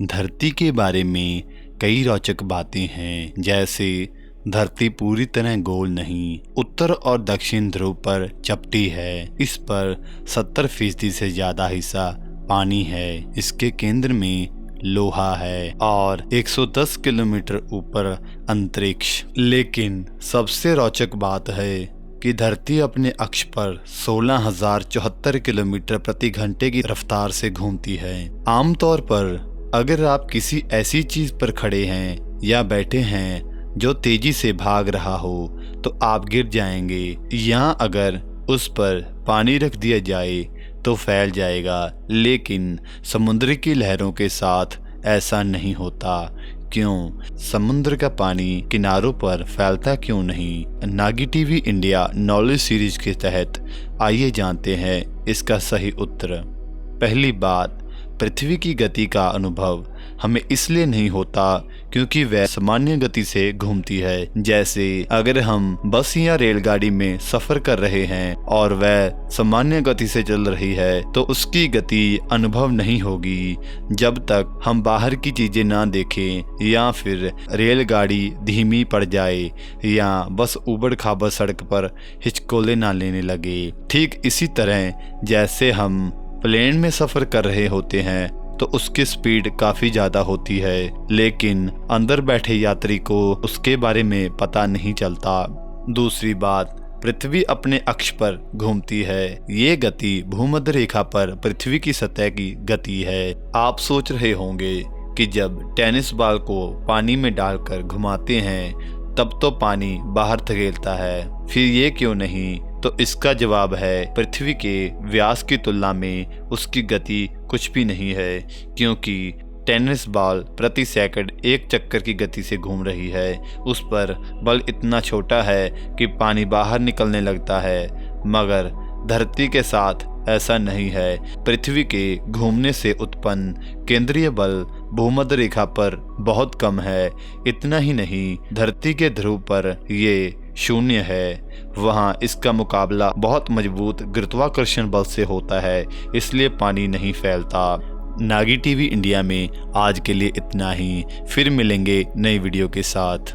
धरती के बारे में कई रोचक बातें हैं, जैसे धरती पूरी तरह गोल नहीं, उत्तर और दक्षिण ध्रुव पर चपटी है। इस पर 70% से ज्यादा हिस्सा पानी है। इसके केंद्र में लोहा है और 110 किलोमीटर ऊपर अंतरिक्ष। लेकिन सबसे रोचक बात है कि धरती अपने अक्ष पर 16,074 किलोमीटर प्रति घंटे की रफ्तार से घूमती है। आमतौर पर अगर आप किसी ऐसी चीज पर खड़े हैं या बैठे हैं जो तेजी से भाग रहा हो तो आप गिर जाएंगे, या अगर उस पर पानी रख दिया जाए तो फैल जाएगा। लेकिन समुद्र की लहरों के साथ ऐसा नहीं होता। क्यों? समुद्र का पानी किनारों पर फैलता क्यों नहीं? Nagi TV India knowledge series के तहत आइए जानते हैं इसका सही उत्तर। पहली बात, पृथ्वी की गति का अनुभव हमें इसलिए नहीं होता क्योंकि वह सामान्य गति से घूमती है। जैसे अगर हम बस या रेलगाड़ी में सफर कर रहे हैं और वह सामान्य गति से चल रही है तो उसकी गति अनुभव नहीं होगी जब तक हम बाहर की चीजें ना देखें या फिर रेलगाड़ी धीमी पड़ जाए या बस ऊबड़ खाबड़ सड़क पर हिचकोले ना लेने लगे। ठीक इसी तरह जैसे हम प्लेन में सफर कर रहे होते हैं तो उसकी स्पीड काफी ज्यादा होती है, लेकिन अंदर बैठे यात्री को उसके बारे में पता नहीं चलता। दूसरी बात, पृथ्वी अपने अक्ष पर घूमती है। ये गति भूमध्य रेखा पर पृथ्वी की सतह की गति है। आप सोच रहे होंगे कि जब टेनिस बॉल को पानी में डालकर घुमाते हैं तब तो पानी बाहर धकेलता है, फिर ये क्यों नहीं? तो इसका जवाब है पृथ्वी के व्यास की तुलना में उसकी गति कुछ भी नहीं है, क्योंकि टेनिस बॉल प्रति सेकंड 1 चक्कर की गति से घूम रही है। उस पर बल इतना छोटा है कि पानी बाहर निकलने लगता है, मगर धरती के साथ ऐसा नहीं है। पृथ्वी के घूमने से उत्पन्न केंद्रीय बल भूमध्य रेखा पर बहुत कम है। इतना ही नहीं, धरती के ध्रुव पर ये 0 है। वहाँ इसका मुकाबला बहुत मजबूत गुरुत्वाकर्षण बल से होता है, इसलिए पानी नहीं फैलता। नागी टीवी इंडिया में आज के लिए इतना ही। फिर मिलेंगे नई वीडियो के साथ।